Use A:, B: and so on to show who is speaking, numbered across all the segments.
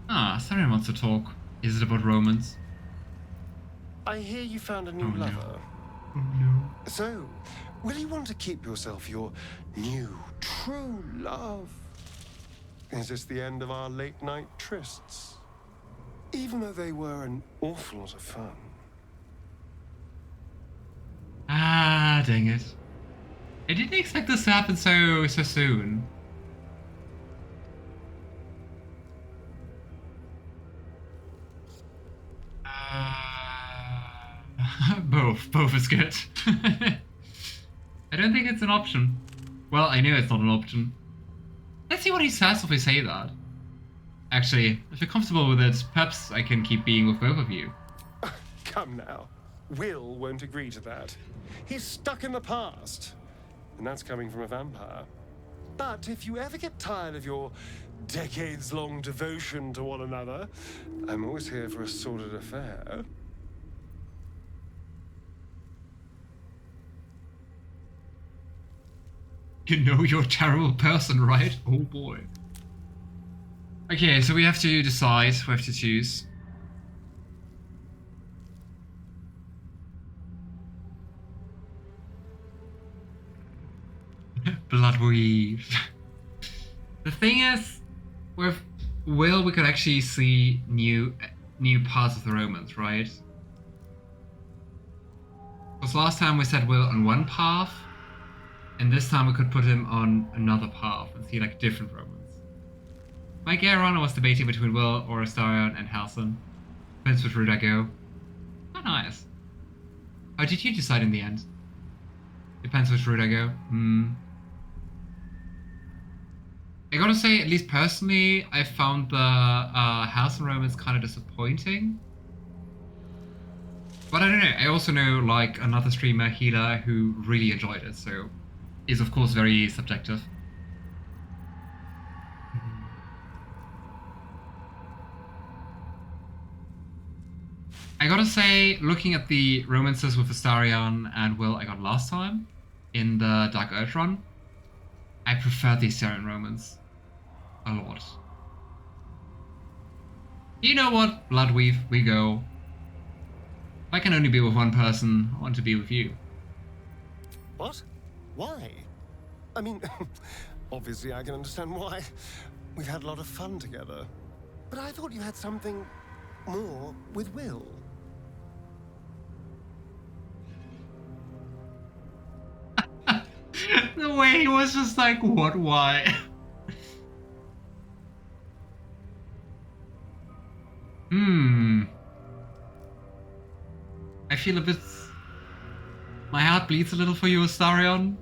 A: Ah, Astarion wants to talk. Is it about romance?
B: I hear you found a
A: Oh
B: new
A: no.
B: lover.
A: Oh no.
B: So, will you want to keep yourself your new, true love? Is this the end of our late-night trysts? Even though they were an awful lot of fun.
A: Ah, dang it. I didn't expect this to happen so soon. Both is good. I don't think it's an option. Well, I know it's not an option. Let's see what he says if we say that. Actually, if you're comfortable with it, perhaps I can keep being with both of you.
B: Come now. Will won't agree to that. He's stuck in the past. And that's coming from a vampire. But if you ever get tired of your decades-long devotion to one another, I'm always here for a sordid affair.
A: You know you're a terrible person, right? Oh boy. Okay, so we have to decide, we have to choose. Bloodweed. The thing is, with Will, we could actually see new parts of the Romans, right? Because last time we set Will on one path, and this time we could put him on another path and see like different Romans. My Gale Honor was debating between Will or Astarion and Halcyon. Depends which route I go. Oh, nice. How did you decide in the end? Depends which route I go. I gotta say, at least personally, I found the Halcyon Romans kind of disappointing. But I don't know, I also know like another streamer, Healer, who really enjoyed it, so is of course very subjective. I gotta say, looking at the romances with Astarion and Will I got last time in the Dark Earth run, I prefer the Astarion romance a lot. You know what? Bloodweave, we go. If I can only be with one person, I want to be with you.
B: What? Why? I mean, obviously I can understand why. We've had a lot of fun together. But I thought you had something more with Will.
A: The way he was just like, what, why? I feel a bit... My heart bleeds a little for you, Astarion.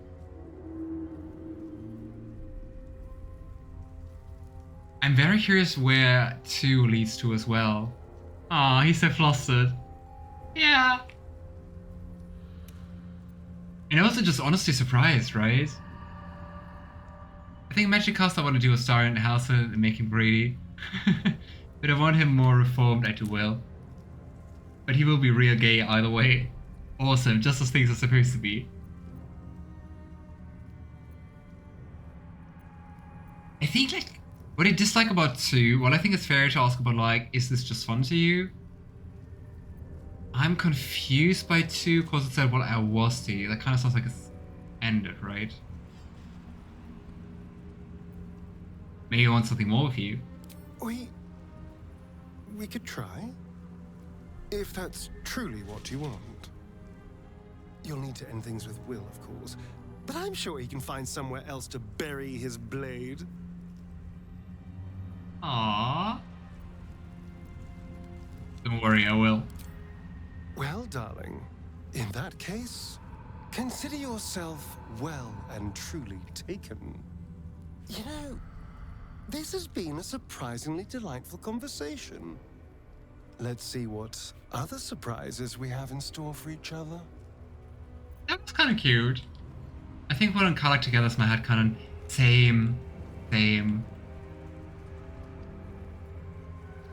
A: I'm very curious where 2 leads to as well. Aw, he's so flustered. Yeah. And also just honestly surprised, right? I think Magic Cast I want to do Astarion and Halcyon and make him greedy. But I want him more reformed, I do will. But he will be real gay either way. Awesome, just as things are supposed to be. I think like what I dislike about 2, well I think it's fair to ask about like, is this just fun to you? I'm confused by 2 because it said what I was to you. That kind of sounds like it's ended, right? Maybe I want something more with you.
B: We could try. If that's truly what you want. You'll need to end things with Will, of course. But I'm sure he can find somewhere else to bury his blade.
A: Aww. Don't worry, I will.
B: Well, darling, in that case, consider yourself well and truly taken. You know, this has been a surprisingly delightful conversation. Let's see what other surprises we have in store for each other.
A: That was kind of cute. I think putting color together is my head canon. Same.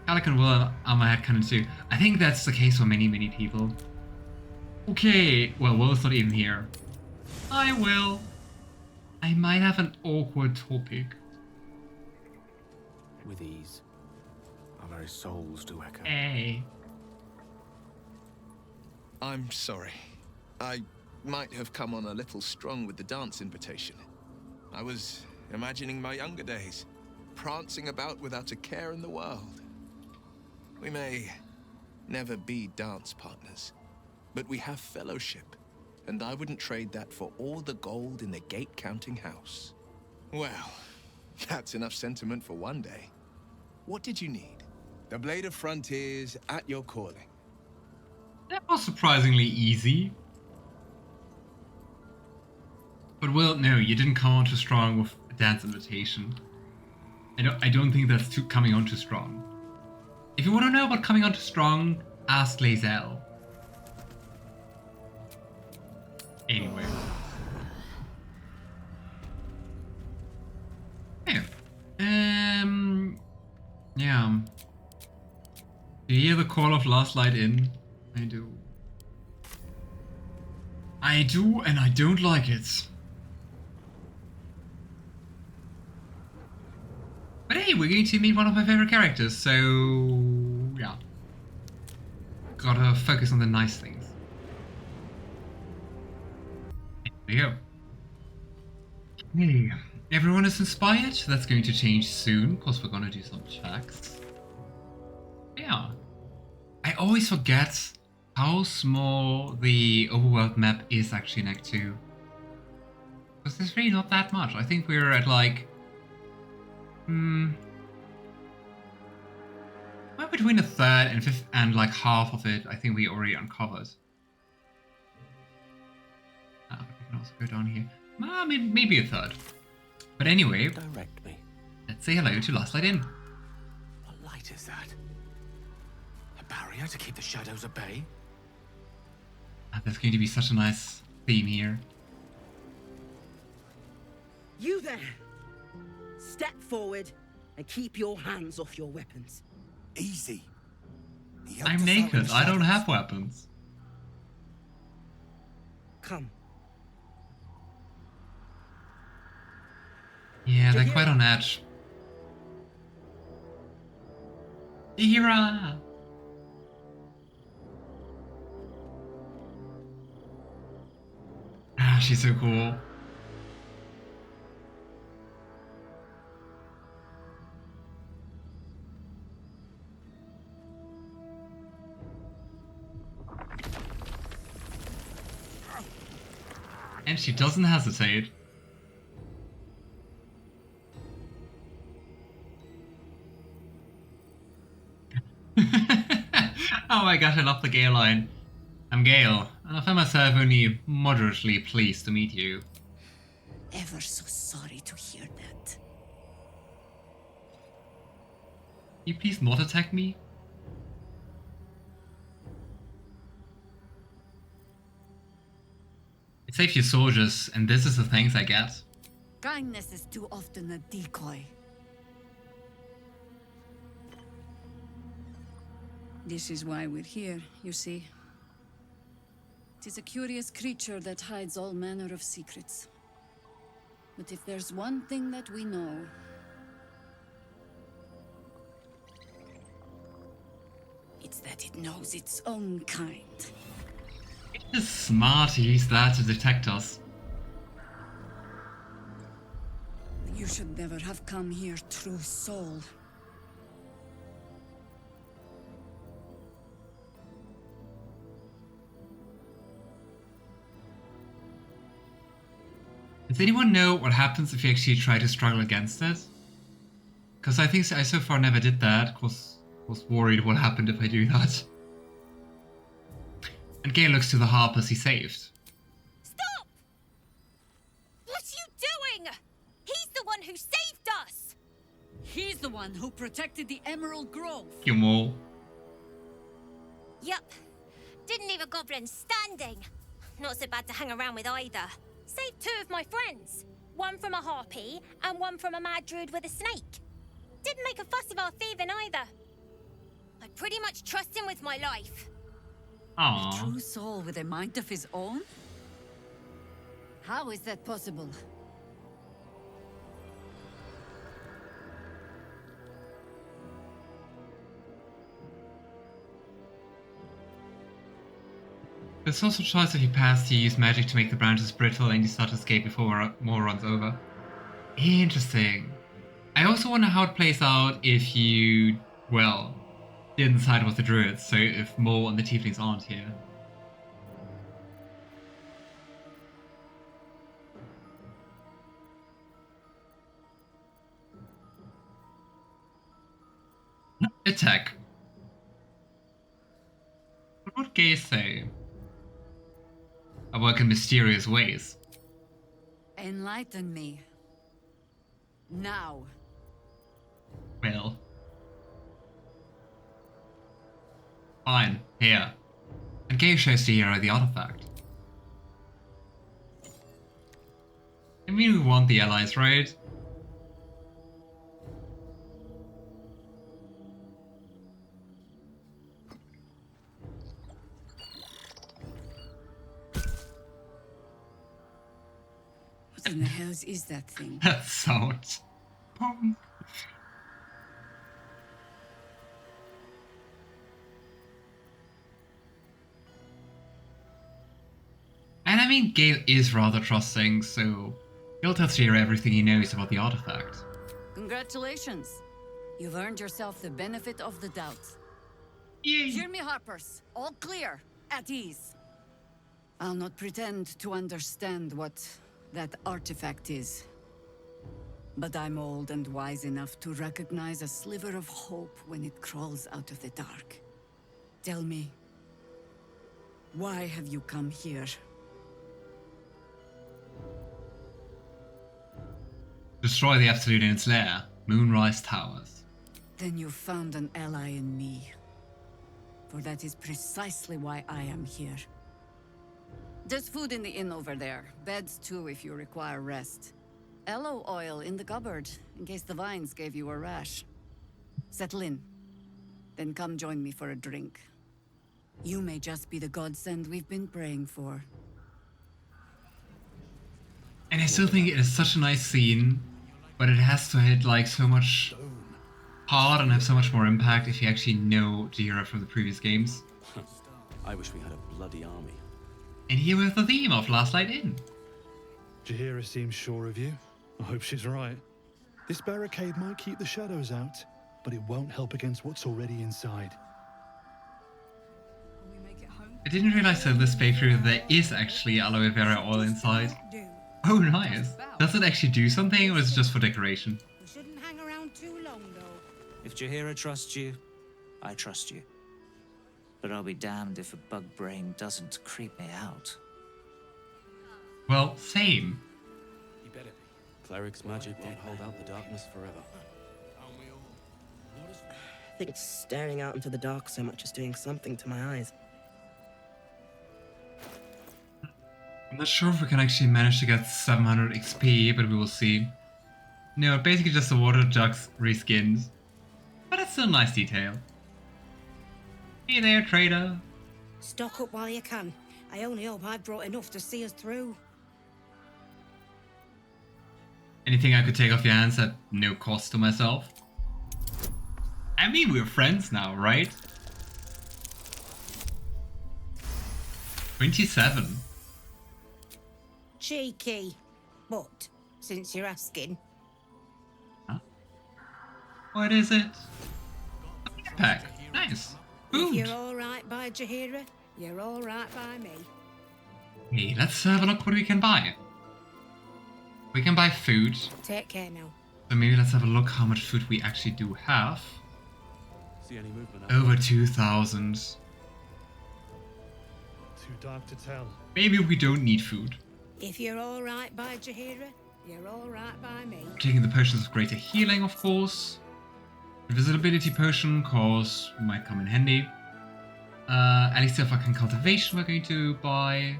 A: Alec and Will are my head canon too. I think that's the case for many people. Okay, well, Will's not even here. I will. I might have an awkward topic.
C: With ease.
B: Our very souls do echo.
A: Hey.
C: I'm sorry. I might have come on a little strong with the dance invitation. I was imagining my younger days, prancing about without a care in the world. We may never be dance partners, but we have fellowship, and I wouldn't trade that for all the gold in the gate counting house. Well, that's enough sentiment for one day. What did you need? The Blade of Frontiers at your calling.
A: That was surprisingly easy. But Will, no, you didn't come on too strong with a dance invitation. I don't think that's coming on too strong. If you want to know about coming on too strong, ask Lae'zel. Anyway. Yeah. Yeah. Do you hear the call of Last Light in? I do. I do, and I don't like it. But hey, we're going to meet one of my favorite characters, so yeah. Gotta focus on the nice things. There we go. Hey, everyone is inspired? That's going to change soon, because we're gonna do some checks. Yeah. I always forget how small the overworld map is actually in Act 2. Because there's really not that much. I think we're at like... well, between a third and fifth and like half of it, I think we already uncovered. We can also go down here. Maybe a third. But anyway,
B: Direct me.
A: let's say hello to Last Light In.
B: What light is that? A barrier to keep the shadows at bay?
A: There's going to be such a nice theme here.
D: You there! Step forward and keep your hands off your weapons.
B: Easy.
A: I'm naked. I don't have weapons.
D: Come.
A: Yeah, they're quite on edge. Jaheira! Ah, she's so cool. And she doesn't hesitate. Oh my gosh, I love the Gale line. I'm Gale, and I find myself only moderately pleased to meet you.
E: Ever so sorry to hear that.
A: Can you please not attack me? It saves your soldiers, and this is the thanks I get.
E: Kindness is too often a decoy. This is why we're here, you see. It is a curious creature that hides all manner of secrets. But if there's one thing that we know... it's that it knows its own kind.
A: It is smart to use that to detect us.
E: You should never have come here, true soul.
A: Does anyone know what happens if you actually try to struggle against it? Because I think I so far never did that, because I was worried what happened if I do that. And Gale looks to the harpers he saved.
F: Stop! What are you doing? He's the one who saved us!
E: He's the one who protected the Emerald Grove.
A: You mole.
F: Yup. Didn't leave a goblin standing. Not so bad to hang around with either. Saved two of my friends. One from a harpy and one from a mad druid with a snake. Didn't make a fuss of our thieving either. I pretty much trust him with my life.
E: A
A: Aww.
E: true soul with a mind of his own? How is that possible?
A: There's also a choice if you pass to use magic to make the branches brittle and you start to escape before more runs over. Interesting. I also wonder how it plays out if you, well, didn't side with the druids, so if Mo and the tieflings aren't here. Attack. What would Gale say? I work in mysterious ways.
E: Enlighten me. Now.
A: Well. Fine, here. And Gale shows Jaheira the artifact. I mean, we want the allies, right?
E: What in the hell is that thing?
A: That sound. Pong. And I mean, Gale is rather trusting, so he'll tell Jaheira everything he knows about the artifact.
E: Congratulations. You've earned yourself the benefit of the doubt.
A: Yay!
E: Hear me, Harpers. All clear. At ease. I'll not pretend to understand what that artifact is. But I'm old and wise enough to recognize a sliver of hope when it crawls out of the dark. Tell me, why have you come here?
A: Destroy the Absolute in its lair, Moonrise Towers.
E: Then you found an ally in me. For that is precisely why I am here. There's food in the inn over there. Beds too if you require rest. Aloe oil in the cupboard, in case the vines gave you a rash. Settle in. Then come join me for a drink. You may just be the godsend we've been praying for.
A: And I still think it is such a nice scene, but it has to hit like so much hard and have so much more impact if you actually know Jaheira from the previous games.
G: I wish we had a bloody army.
A: And here with the theme of Last Light Inn.
H: Jaheira seems sure of you. I hope she's right. This barricade might keep the shadows out, but it won't help against what's already inside.
A: I didn't realize that in this playthrough there is actually aloe vera oil inside. Oh nice. Does it actually do something or is it just for decoration?
D: We shouldn't hang around too long, though.
I: If Jaheira trusts you, I trust you. But I'll be damned if a bug brain doesn't creep me out.
A: Well, same.
G: You better be. Cleric's magic won't hold out the darkness forever.
D: I think staring out into the dark so much is doing something to my eyes.
A: I'm not sure if we can actually manage to get 700 XP, but we will see. No, basically just the water jugs reskinned. But that's still a nice detail. Hey there, trader.
D: Stock up while you can. I only hope I've brought enough to see us through.
A: Anything I could take off your hands at no cost to myself? I mean, we're friends now, right? 27.
D: Cheeky. But, since you're asking...
A: Huh? What is it? A pack. Nice.
D: If
A: Food.
D: you're alright by Jaheira, you're alright by me.
A: Hey, let's have a look what we can buy. We can buy food.
D: Take care now.
A: So maybe let's have a look how much food we actually do have.
G: See any movement?
A: Over 2,000.
H: Too dark to tell.
A: Maybe we don't need food.
D: If you're alright by Jaheira, you're alright by me.
A: Taking the potions of greater healing, of course. Invisibility potion, cause might come in handy. Elixir of fucking cultivation we're going to buy.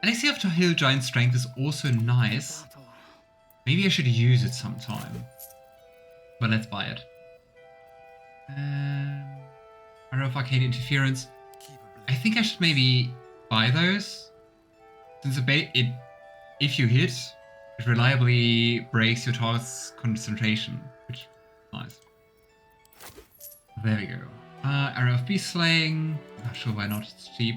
A: Elixir of Hill Giant Strength is also nice. Maybe I should use it sometime. But let's buy it. Arrow of Arcane Interference. I think I should maybe buy those. Since if you hit, it reliably breaks your target's concentration, which is nice. There we go. Arrow of Beast Slaying. Not sure why not, it's cheap.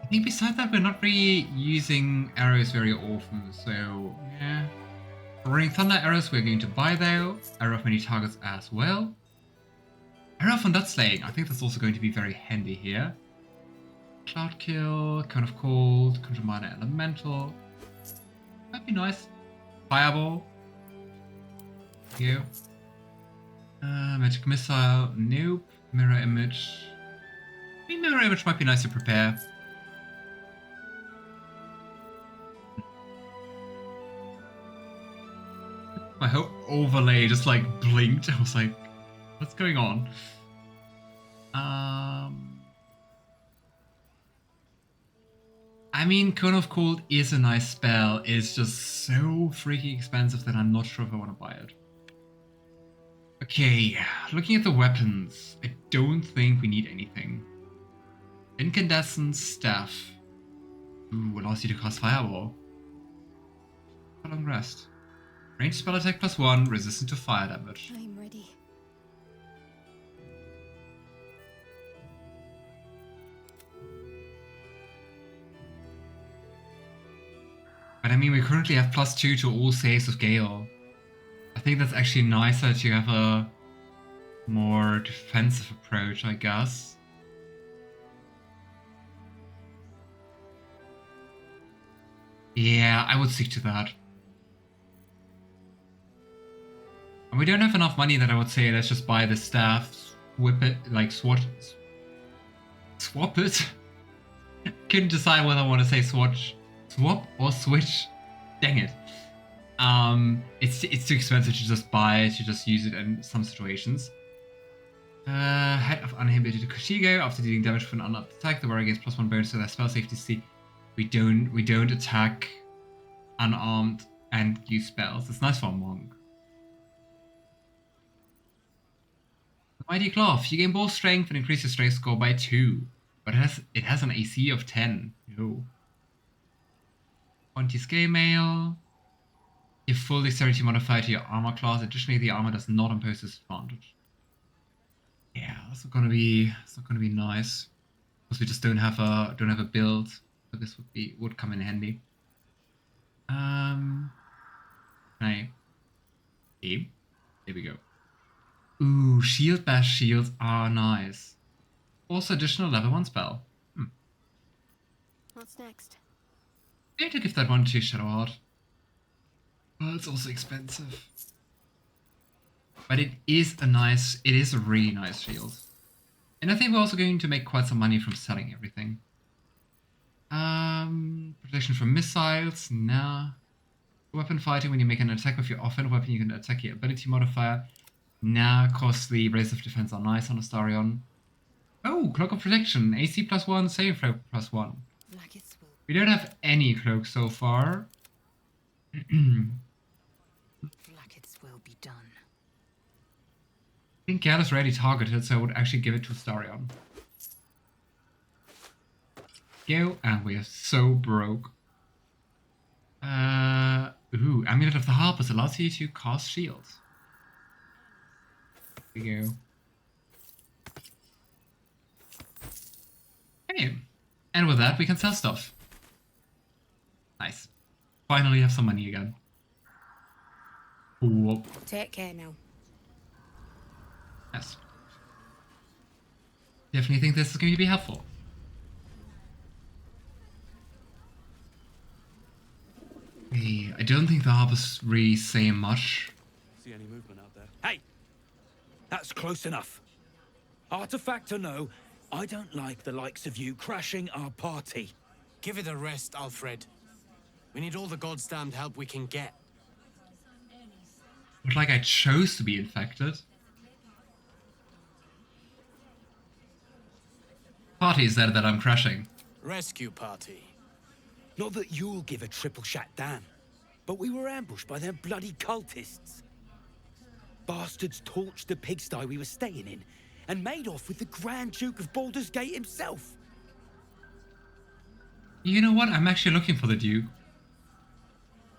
A: I think besides that, we're not really using arrows very often, so yeah. Roaring Thunder arrows we're going to buy though. Arrow of many targets as well. Arrow of Undead Slaying, I think that's also going to be very handy here. Cloud Kill, Cone of Cold, Conjure Minor Elemental. That'd be nice. Fireball. Thank you. Magic Missile, nope. Mirror Image. I mean, Mirror Image might be nice to prepare. My whole overlay just like blinked. I was like, what's going on? I mean, Cone of Cold is a nice spell. It's just so freaking expensive that I'm not sure if I want to buy it. Okay, looking at the weapons, I don't think we need anything. Incandescent Staff. Ooh, allows you to cast Fireball. How long rest? Range spell attack +1, resistant to fire damage.
F: I'm ready.
A: But I mean, we currently have +2 to all saves of Gale. I think that's actually nicer to have a more defensive approach, I guess. Yeah, I would stick to that. And we don't have enough money that I would say let's just buy the staff, whip it, like swap it. Couldn't decide whether I want to say swap or switch. Dang it. It's too expensive to just buy it, to just use it in some situations. Head of Uninhibited Kushigo. After dealing damage from an unarmed attack, the warrior gains +1 bonus to their spell safety C. We don't attack unarmed and use spells. It's nice for a monk. Mighty Cloth. You gain ball strength and increase your strength score by 2. But it has an AC of 10. No. 20 scale mail. Give full dexterity modifier to your armor class. Additionally, the armor does not impose disadvantage. Yeah, that's not gonna be nice. Because we just don't have a build. So this would come in handy. There we go. Ooh, shield bash shields are nice. Also additional level 1 spell.
F: What's next?
A: I need to give that one to Shadowheart. Well, it's also expensive. But it is a really nice shield. And I think we're also going to make quite some money from selling everything. Protection from missiles, nah. Weapon fighting, when you make an attack with your offhand weapon, you can attack your ability modifier. Nah, costly. Rays of defense are nice on Astarion. Oh, Cloak of Protection. AC +1, saving throw +1. We don't have any cloaks so far.
I: Blackets will be done.
A: I think Gale is already targeted, so I would actually give it to Astarion. Go, and we are so broke. Ooh, Amulet of the Harpers allows you to cast shields. There we go. Hey, and with that we can sell stuff. Nice. Finally have some money again. Whoop.
F: Take care now.
A: Yes. Definitely think this is going to be helpful. Hey, I don't think the Harpers really say much.
G: See any movement out there?
J: Hey! That's close enough. Artifact or no, I don't like the likes of you crashing our party.
K: Give it a rest, Alfred. We need all the goddamned help we can get.
A: But like I chose to be infected. Party is there that I'm crashing.
K: Rescue party.
J: Not that you'll give a triple shot damn, but we were ambushed by them bloody cultists. Bastards torched the pigsty we were staying in and made off with the Grand Duke of Baldur's Gate himself.
A: You know what? I'm actually looking for the Duke.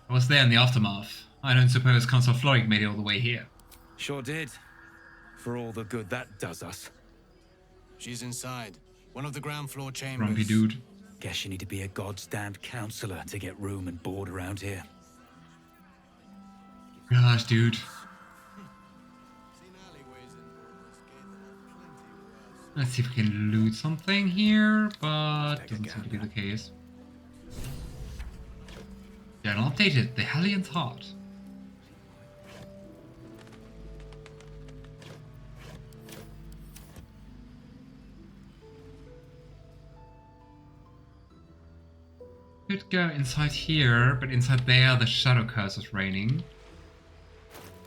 A: I was there in the aftermath. I don't suppose Council Floric made it all the way here.
J: Sure did. For all the good that does us.
K: She's inside. One of the ground floor chambers.
A: Grumpy dude.
J: Guess you need to be a goddamned counselor to get room and board around here.
A: Gosh, dude. Let's see if we can loot something here, but doesn't seem to be the case. Journal updated. The Hellion's Heart. Could go inside here, but inside there the shadow curse is raining.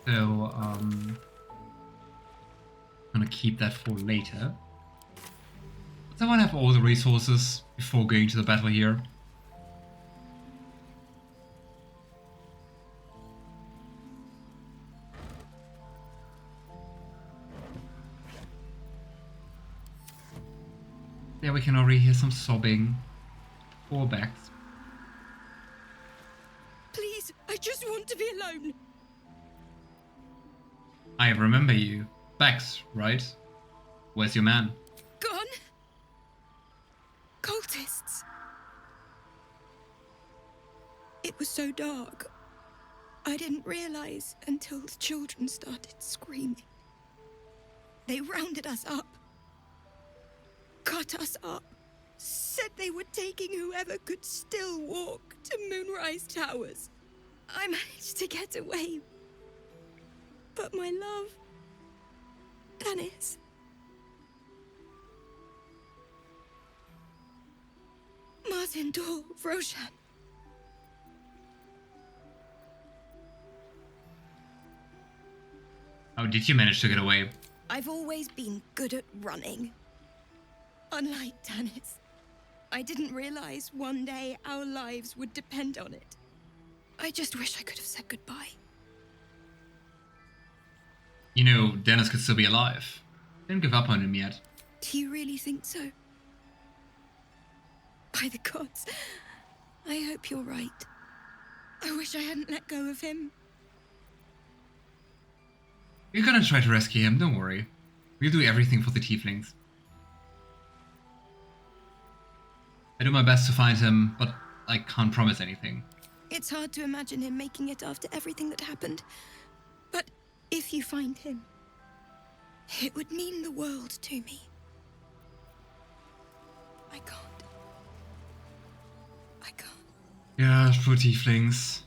A: So, I'm gonna keep that for later. Does I want to have all the resources before going to the battle here? There we can already hear some sobbing. 4 backs.
L: Please, I just want to be alone.
A: I remember you. Bax, right? Where's your man?
L: Gone? Cultists. It was so dark. I didn't realize until the children started screaming. They rounded us up. Cut us up. Said they were taking whoever could still walk to Moonrise Towers. I managed to get away. But my love, Dennis. Martin Dor, Roshan.
A: How did you manage to get away?
L: I've always been good at running. Unlike Dennis, I didn't realize one day our lives would depend on it. I just wish I could have said goodbye.
A: You know, Dennis could still be alive. Didn't give up on him yet.
L: Do you really think so? By the gods, I hope you're right. I wish I hadn't let go of him.
A: We're gonna try to rescue him, don't worry. We'll do everything for the tieflings. I do my best to find him, but I can't promise anything.
L: It's hard to imagine him making it after everything that happened. But if you find him, it would mean the world to me. I can't.
A: Gosh, poor tieflings.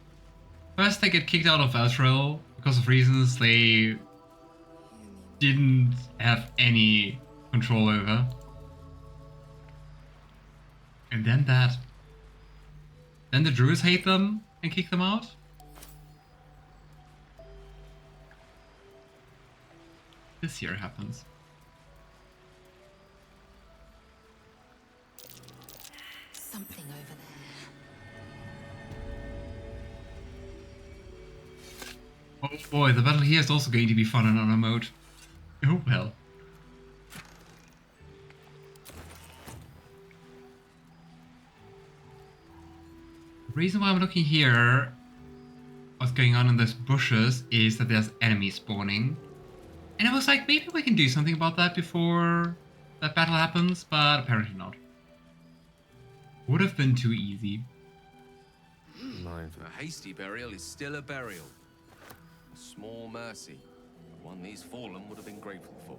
A: First they get kicked out of Eltril because of reasons they didn't have any control over. And then that. Then the druids hate them and kick them out? This year happens.
L: Something over there.
A: Oh boy, the battle here is also going to be fun in honor mode. Oh well. The reason why I'm looking here, what's going on in those bushes, is that there's enemies spawning. And I was like, maybe we can do something about that before that battle happens, but apparently not. Would have been too easy.
M: A hasty burial is still a burial. A small mercy, but one these fallen would have been grateful for.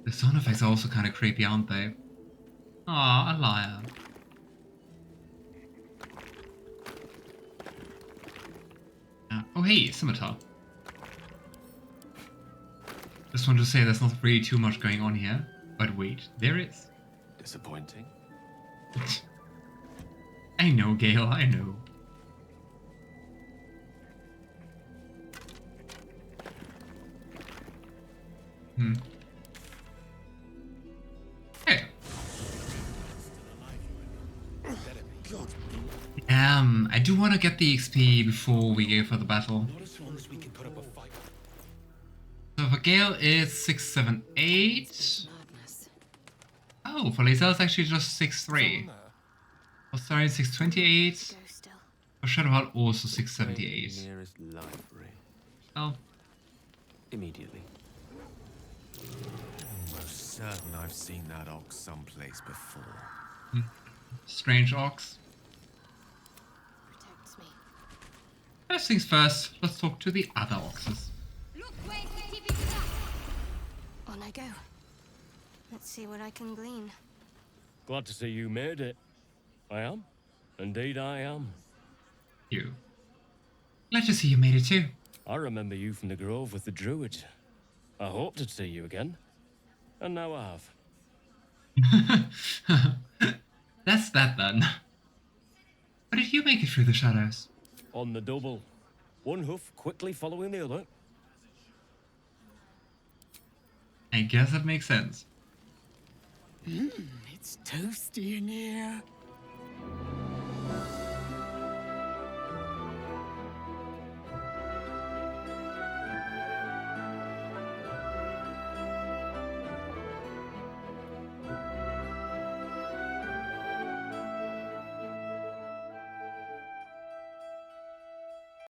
A: The sound effects are also kind of creepy, aren't they? Aw, a liar. Oh hey, scimitar. Just want to say there's not really too much going on here. But wait, there is.
M: Disappointing.
A: I know, Gale, I know. Hey. I do want to get the XP before we go for the battle. So for Gale it's 678. Oh, for Lae'zel it's actually just 6-3. For Astarion 628. For Shadowheart also 678.
M: Nearest library.
A: Oh.
M: Immediately. Almost certain I've seen that ox someplace before.
A: Strange ox.
L: Protects me.
A: First things first, let's talk to the other oxes.
L: On I go. Let's see what I can glean.
N: Glad to see you made it. I am. Indeed I am.
A: You. Glad to see you made it too.
N: I remember you from the grove with the druids. I hoped to see you again. And now I have.
A: That's that then. How did you make it through the shadows?
N: On the double. One hoof quickly following the other.
A: I guess that makes sense.
O: It's toasty in here.